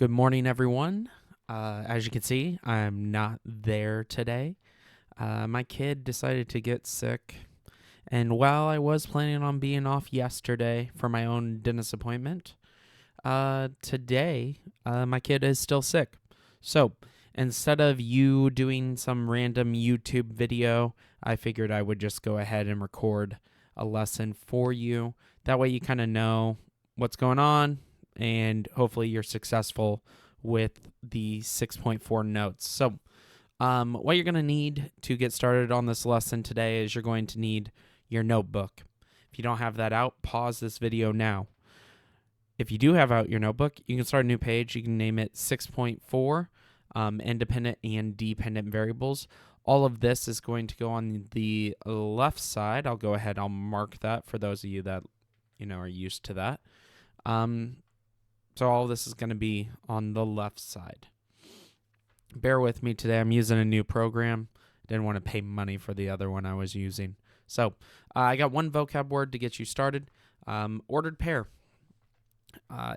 Good morning, everyone. As you can see, I'm not there today. My kid decided to get sick, and while I was planning on being off yesterday for my own dentist appointment, today my kid is still sick. So instead of you doing some random YouTube video, I figured I would just go ahead and record a lesson for you. That way you kind of know what's going on, and hopefully you're successful with the 6.4 notes. So what you're going to need to get started on this lesson today is you're going to need your notebook. If you don't have that out, pause this video now. If you do have out your notebook, you can start a new page. You can name it 6.4 independent and dependent variables. All of this is going to go on the left side. I'll go ahead, I'll mark that for those of you that are used to that. So all of this is going to be on the left side. Bear with me today. I'm using a new program. Didn't want to pay money for the other one I was using. So I got one vocab word to get you started. Ordered pair.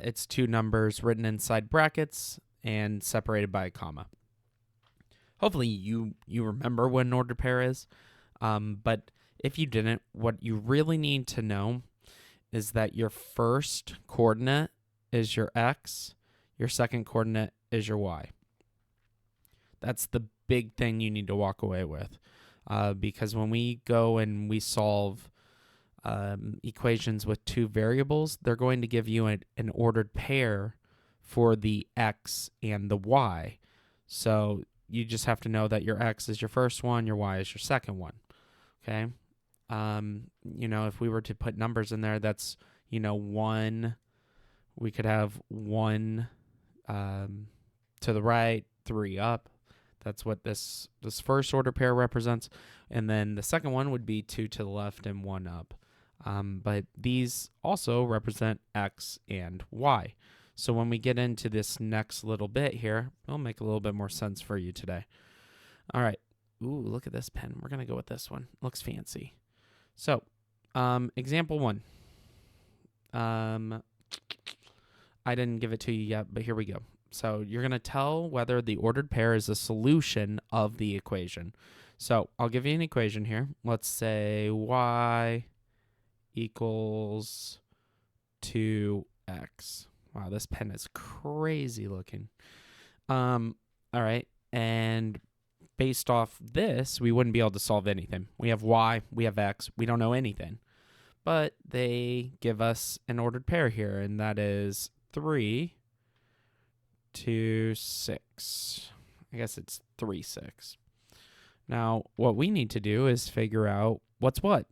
It's two numbers written inside brackets and separated by a comma. Hopefully you remember what an ordered pair is. But if you didn't, what you really need to know is that your first coordinate is your x, your second coordinate is your y. That's the big thing you need to walk away with, because when we go and we solve equations with two variables, they're going to give you an ordered pair for the x and the y. So you just have to know that your x is your first one, your y is your second one. Okay? If we were to put numbers in there, that's, 1, we could have 1 to the right, 3 up. That's what this first order pair represents. And then the second one would be 2 to the left and 1 up. But these also represent x and y. So when we get into this next little bit here, it'll make a little bit more sense for you today. All right. Ooh, look at this pen. We're going to go with this one. Looks fancy. So, example 1. I didn't give it to you yet, but here we go. So you're going to tell whether the ordered pair is a solution of the equation. So I'll give you an equation here. Let's say y equals 2x. Wow, this pen is crazy looking. All right, and based off this, we wouldn't be able to solve anything. We have y, we have x, we don't know anything. But they give us an ordered pair here, and that is 3 to 6. I guess it's 3, 6. Now, what we need to do is figure out what's what.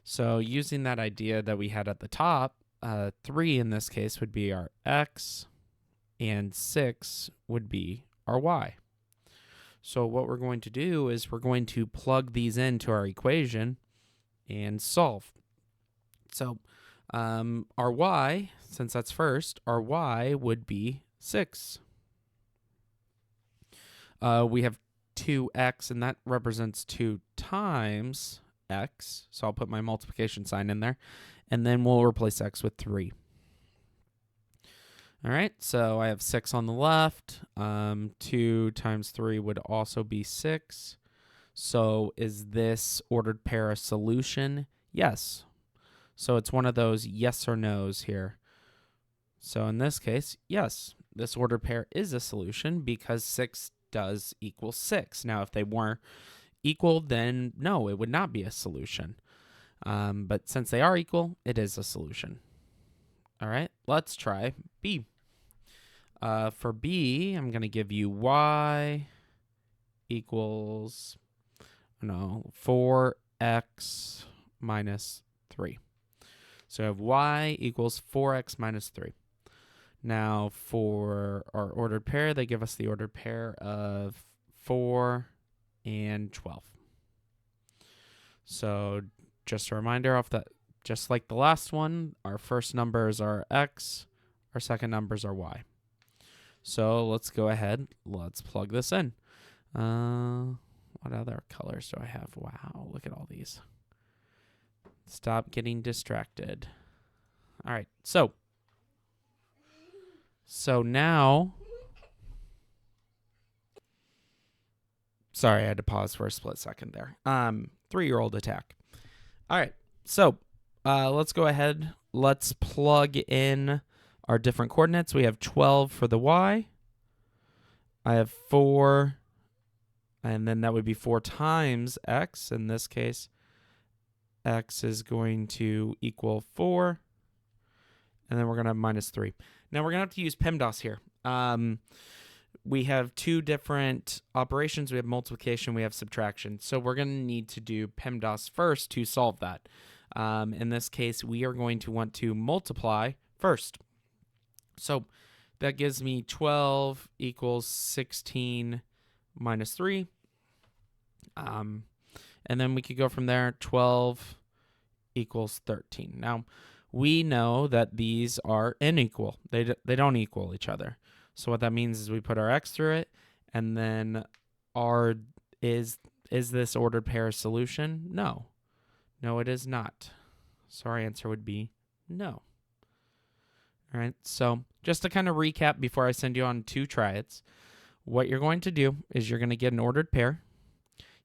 So using that idea that we had at the top, 3 in this case would be our x, and 6 would be our y. So what we're going to do is we're going to plug these into our equation and solve. So our y, since that's first, our y would be 6. We have 2x, and that represents 2 times x. So I'll put my multiplication sign in there, and then we'll replace x with 3. All right, so I have 6 on the left. 2 times 3 would also be 6. So is this ordered pair a solution? Yes. So it's one of those yes or no's here. So in this case, yes, this ordered pair is a solution because 6 does equal 6. Now, if they weren't equal, then no, it would not be a solution. But since they are equal, it is a solution. All right, let's try B. For B, I'm going to give you y equals 4x minus 3. So I have y equals 4x minus 3. Now, for our ordered pair, they give us the ordered pair of 4 and 12. So just a reminder off that, just like the last one, our first numbers are x, our second numbers are y. So let's go ahead, let's plug this in. What other colors do I have? Wow, look at all these. Stop getting distracted. All right, so So now, sorry, I had to pause for a split second there. 3-year-old attack. All right, so let's go ahead. Let's plug in our different coordinates. We have 12 for the y. I have 4, and then that would be 4 times x. In this case, x is going to equal 4, and then we're going to have minus 3. Now we're going to have to use PEMDAS here. We have 2 different operations. We have multiplication, we have subtraction. So we're going to need to do PEMDAS first to solve that. In this case, we are going to want to multiply first. So that gives me 12 equals 16 minus 3. And then we could go from there. 12 equals 13. Now, we know that these are unequal. They don't equal each other. So what that means is we put our x through it, and then is this ordered pair a solution? No. No, it is not. So our answer would be no. All right, so just to kind of recap before I send you on to try it, what you're going to do is you're going to get an ordered pair.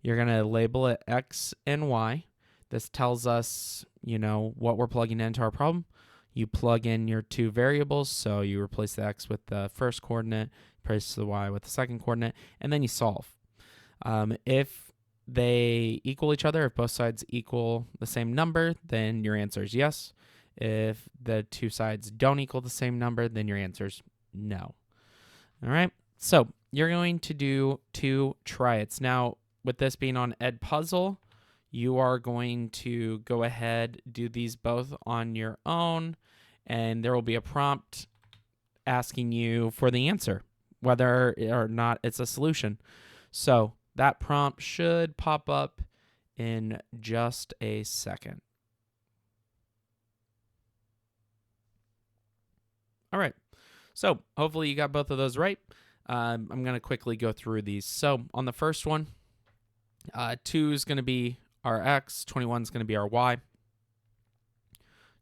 You're going to label it x and y. This tells us, what we're plugging into our problem. You plug in your 2 variables, so you replace the x with the first coordinate, replace the y with the second coordinate, and then you solve. If they equal each other, if both sides equal the same number, then your answer is yes. If the 2 sides don't equal the same number, then your answer is no. All right, so you're going to do 2 try-its. Now, with this being on Edpuzzle, you are going to go ahead, do these both on your own, and there will be a prompt asking you for the answer, whether or not it's a solution. So that prompt should pop up in just a second. All right, so hopefully you got both of those right. I'm going to quickly go through these. So on the first one, 2 is going to be our x, 21 is going to be our y.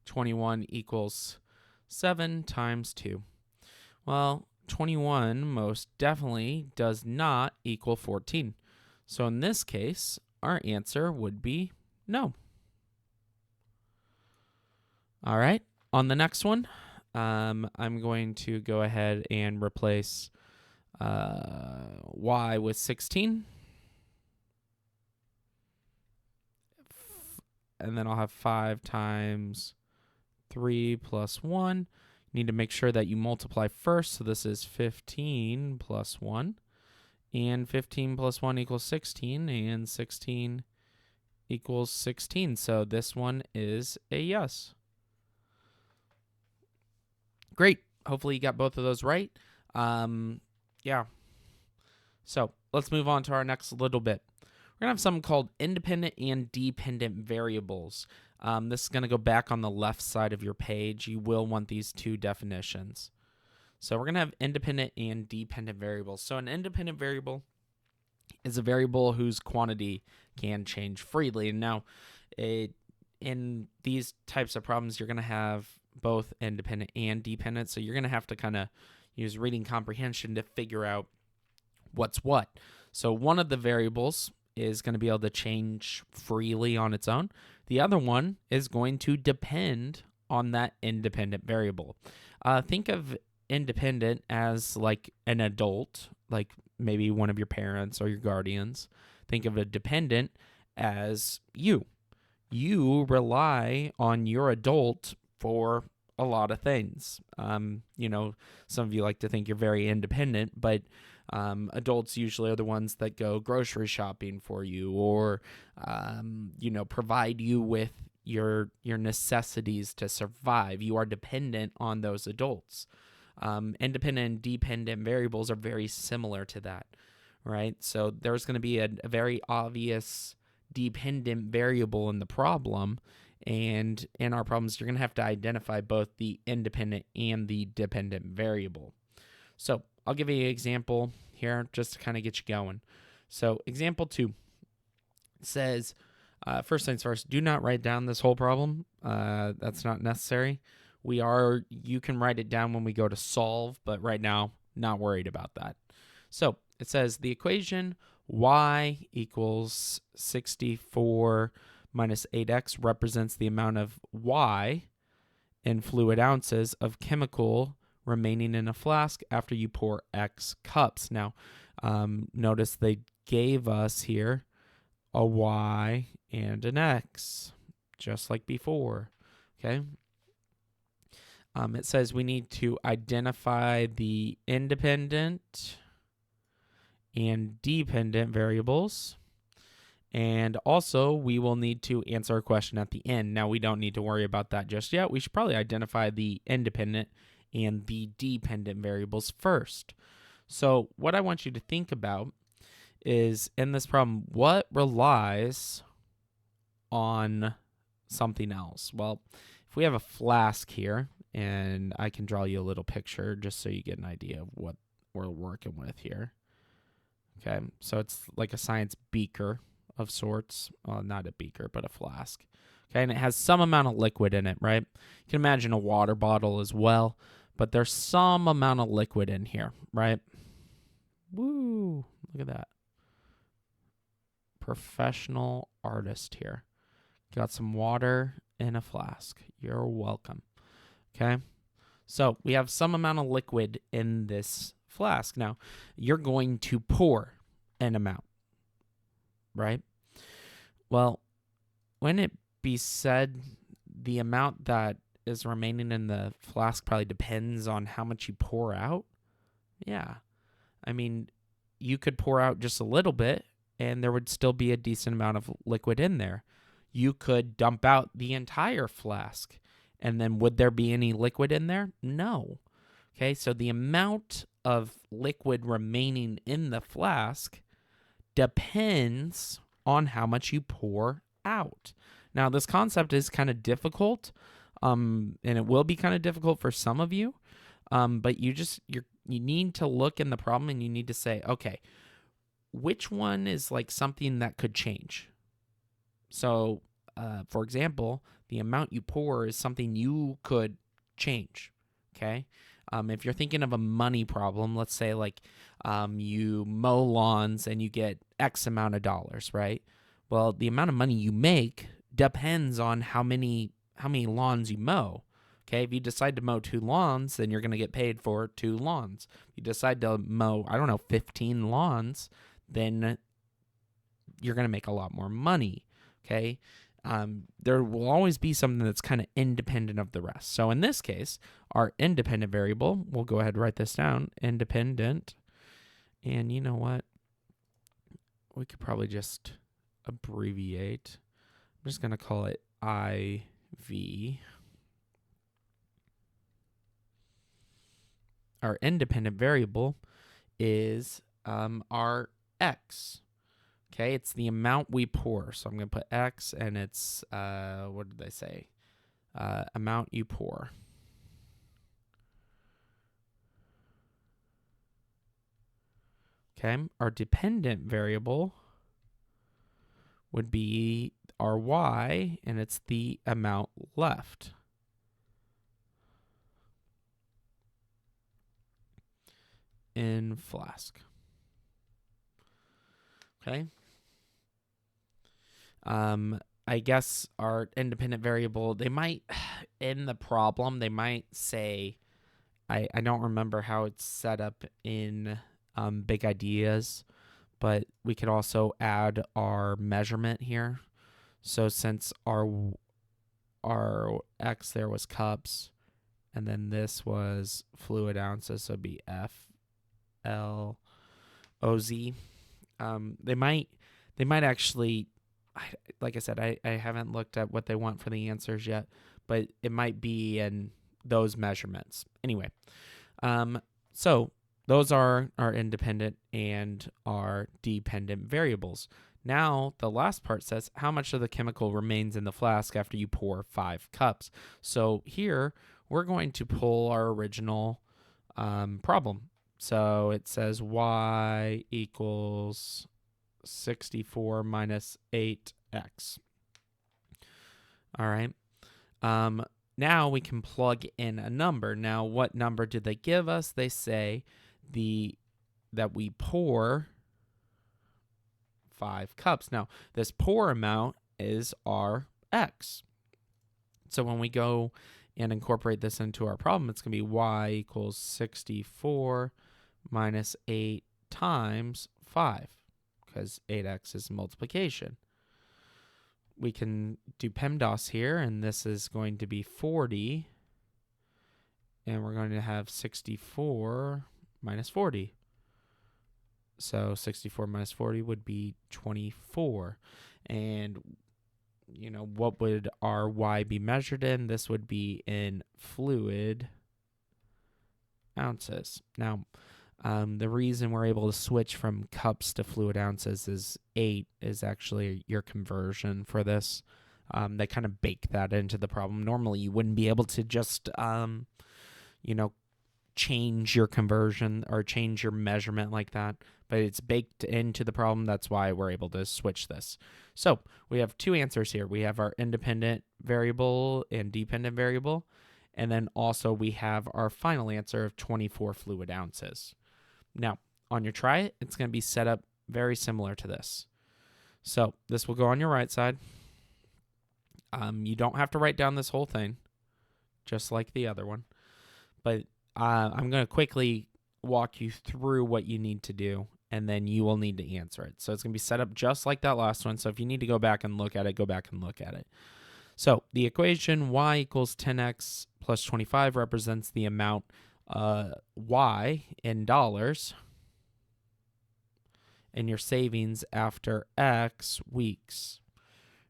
21 equals 7 times 2. Well, 21 most definitely does not equal 14. So in this case, our answer would be no. All right, on the next one, I'm going to go ahead and replace y with 16. And then I'll have 5 times 3 plus 1. You need to make sure that you multiply first. So this is 15 plus 1. And 15 plus 1 equals 16. And 16 equals 16. So this one is a yes. Great. Hopefully you got both of those right. Yeah. So let's move on to our next little bit. We're going to have something called independent and dependent variables. This is going to go back on the left side of your page. You will want these 2 definitions. So we're going to have independent and dependent variables. So an independent variable is a variable whose quantity can change freely. Now, in these types of problems, you're going to have both independent and dependent. So you're going to have to kind of use reading comprehension to figure out what's what. So one of the variables is going to be able to change freely on its own. The other one is going to depend on that independent variable. Think of independent as like an adult, like maybe one of your parents or your guardians. Think of a dependent as you. You rely on your adult for a lot of things. Some of you like to think you're very independent, but adults usually are the ones that go grocery shopping for you or, provide you with your necessities to survive. You are dependent on those adults. Independent and dependent variables are very similar to that, right? So there's going to be a very obvious dependent variable in the problem. And in our problems, you're going to have to identify both the independent and the dependent variable. So I'll give you an example here just to kind of get you going. So example 2 says, first things first, do not write down this whole problem. That's not necessary. You can write it down when we go to solve, but right now, not worried about that. So it says the equation y equals 64 minus 8x represents the amount of y in fluid ounces of chemical remaining in a flask after you pour X cups. Now, notice they gave us here a Y and an X, just like before. Okay. It says we need to identify the independent and dependent variables. And also, we will need to answer a question at the end. Now, we don't need to worry about that just yet. We should probably identify the independent and the dependent variables first. So what I want you to think about is, in this problem, what relies on something else? Well, if we have a flask here, and I can draw you a little picture just so you get an idea of what we're working with here. Okay, so it's like a science beaker of sorts. Well, not a beaker, but a flask. Okay, and it has some amount of liquid in it, right? You can imagine a water bottle as well, but there's some amount of liquid in here, right? Woo, look at that. Professional artist here. Got some water in a flask. You're welcome. Okay, so we have some amount of liquid in this flask. Now, you're going to pour an amount, right? Well, wouldn't it be said the amount that is remaining in the flask probably depends on how much you pour out? Yeah. I mean, you could pour out just a little bit and there would still be a decent amount of liquid in there. You could dump out the entire flask, and then would there be any liquid in there? No. Okay, so the amount of liquid remaining in the flask depends on how much you pour out. Now, this concept is kind of difficult, and it will be kind of difficult for some of you, but you need to look in the problem and you need to say, okay, which one is like something that could change? So, for example, the amount you pour is something you could change, okay? If you're thinking of a money problem, let's say like you mow lawns and you get X amount of dollars, right? Well, the amount of money you make depends on how many lawns you mow. Okay, if you decide to mow 2 lawns, then you're going to get paid for 2 lawns. If you decide to mow, 15 lawns, then you're going to make a lot more money. Okay, there will always be something that's kind of independent of the rest. So in this case, our independent variable, we'll go ahead and write this down, independent. And you know what? We could probably just abbreviate. I'm just going to call it IV. Our independent variable is our X. Okay, it's the amount we pour. So I'm going to put X, and it's, what did they say? Amount you pour. Okay, our dependent variable would be our Y, and it's the amount left. In flask. Okay. I guess our independent variable, they might, in the problem, they might say, I don't remember how it's set up in Big Ideas, but we could also add our measurement here. So since our X there was cups, and then this was fluid ounces, so it'd be FLOZ. They might actually, like I said, I haven't looked at what they want for the answers yet, but it might be in those measurements. Anyway, so those are our independent and our dependent variables. Now, the last part says how much of the chemical remains in the flask after you pour 5 cups. So here, we're going to pull our original problem. So it says y equals 64 minus 8x. All right. now we can plug in a number. Now, what number did they give us? They say that we pour 5 cups. Now, this pour amount is our x. So when we go and incorporate this into our problem, it's going to be y equals 64 minus 8 times 5, because 8x is multiplication. We can do PEMDAS here, and this is going to be 40, and we're going to have 64 minus 40. So 64 minus 40 would be 24. And, what would our y be measured in? This would be in fluid ounces. Now, the reason we're able to switch from cups to fluid ounces is 8 is actually your conversion for this. They kind of bake that into the problem. Normally, you wouldn't be able to just, change your conversion or change your measurement like that, but it's baked into the problem. That's why we're able to switch this. So we have 2 answers here. We have our independent variable and dependent variable, and then also we have our final answer of 24 fluid ounces. Now, on your try it, it's going to be set up very similar to this. So this will go on your right side. You don't have to write down this whole thing, just like the other one. But I'm going to quickly walk you through what you need to do, and then you will need to answer it. So it's going to be set up just like that last one. So if you need to go back and look at it, go back and look at it. So the equation y equals 10x plus 25 represents the amount y in dollars in your savings after x weeks.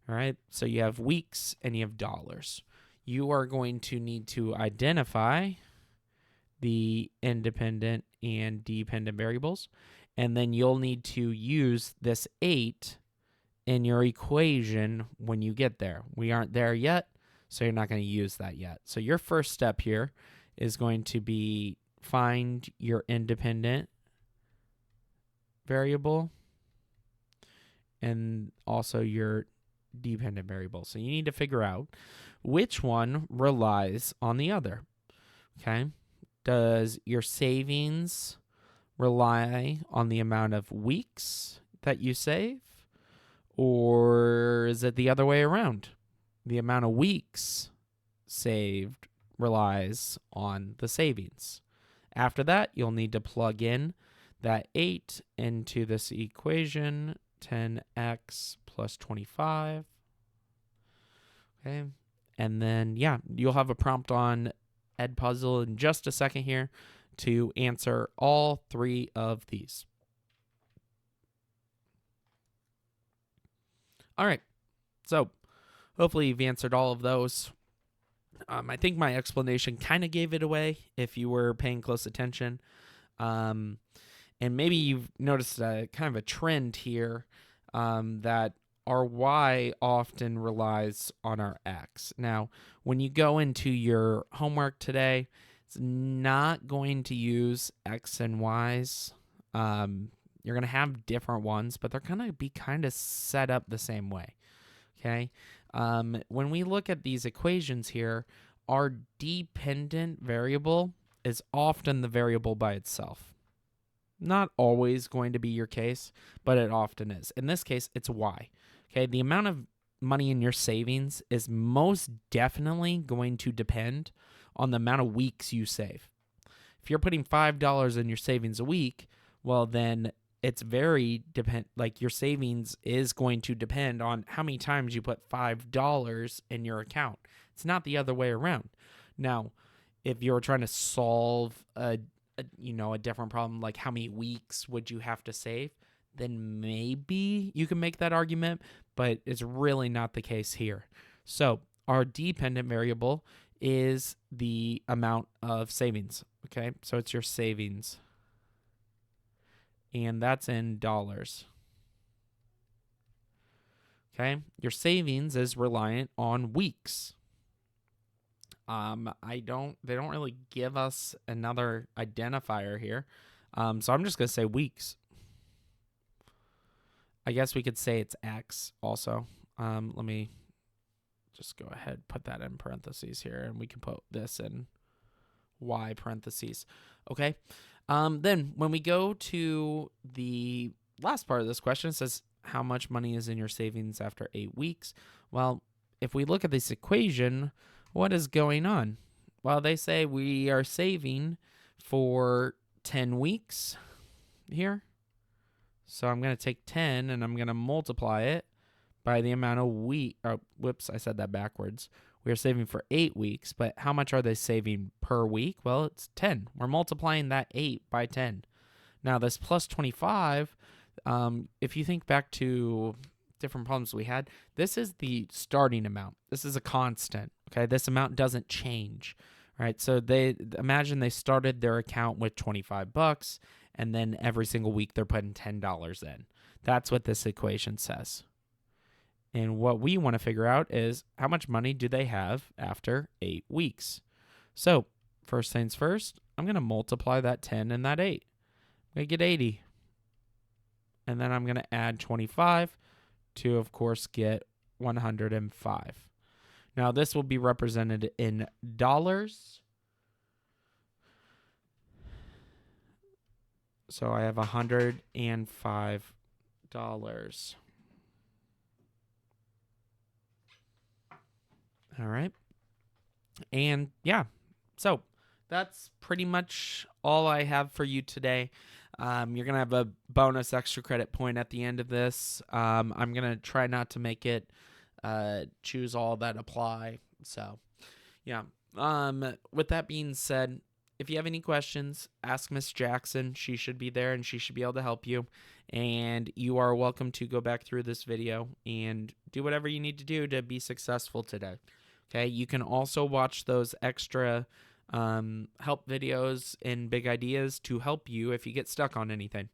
All right, so you have weeks and you have dollars. You are going to need to identify the independent and dependent variables, and then you'll need to use this 8 in your equation when you get there. We aren't there yet, so you're not going to use that yet. So your first step here is going to be find your independent variable and also your dependent variable. So you need to figure out which one relies on the other. Okay? Does your savings rely on the amount of weeks that you save? Or is it the other way around? The amount of weeks saved relies on the savings. After that, you'll need to plug in that 8 into this equation, 10x plus 25. Okay. And then, you'll have a prompt on Edpuzzle in just a second here to answer all 3 of these. All right. So hopefully you've answered all of those. I think my explanation kind of gave it away if you were paying close attention. And maybe you've noticed a kind of a trend here that our y often relies on our x. Now, when you go into your homework today, it's not going to use x and y's. You're going to have different ones, but they're going to be kind of set up the same way. Okay? When we look at these equations here, our dependent variable is often the variable by itself. Not always going to be your case, but it often is. In this case, it's y. Okay, the amount of money in your savings is most definitely going to depend on the amount of weeks you save. If you're putting $5 in your savings a week, well, then it's like your savings is going to depend on how many times you put $5 in your account. It's not the other way around. Now, if you're trying to solve a different problem, like how many weeks would you have to save, then maybe you can make that argument, but it's really not the case here. So our dependent variable is the amount of savings, okay? So it's your savings, and that's in dollars, okay? Your savings is reliant on weeks. They don't really give us another identifier here, so I'm just going to say weeks. I guess we could say it's X also. Let me just go ahead, put that in parentheses here, and we can put this in y parentheses. Okay. Then when we go to the last part of this question, it says, how much money is in your savings after 8 weeks? Well, if we look at this equation, what is going on? Well, they say we are saving for 10 weeks here. So I'm going to take 10 and I'm going to multiply it by the amount of week. Oh, whoops, I said that backwards. We are saving for 8 weeks, but how much are they saving per week? Well, it's 10. We're multiplying that 8 by 10. Now, this plus 25, if you think back to different problems we had, this is the starting amount. This is a constant, okay? This amount doesn't change, right? So they imagine they started their account with $25, and then every single week they're putting $10 in. That's what this equation says. And what we want to figure out is how much money do they have after 8 weeks? So first things first, I'm going to multiply that 10 and that 8. I'm going to get 80. And then I'm going to add 25 to, of course, get 105. Now, this will be represented in dollars. So I have $105. All right. And yeah, so that's pretty much all I have for you today. You're going to have a bonus extra credit point at the end of this. I'm going to try not to make it choose all that apply. So, yeah. With that being said, if you have any questions, ask Miss Jackson. She should be there and she should be able to help you. And you are welcome to go back through this video and do whatever you need to do to be successful today. Okay, you can also watch those extra help videos and big ideas to help you if you get stuck on anything.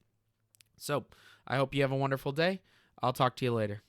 So I hope you have a wonderful day. I'll talk to you later.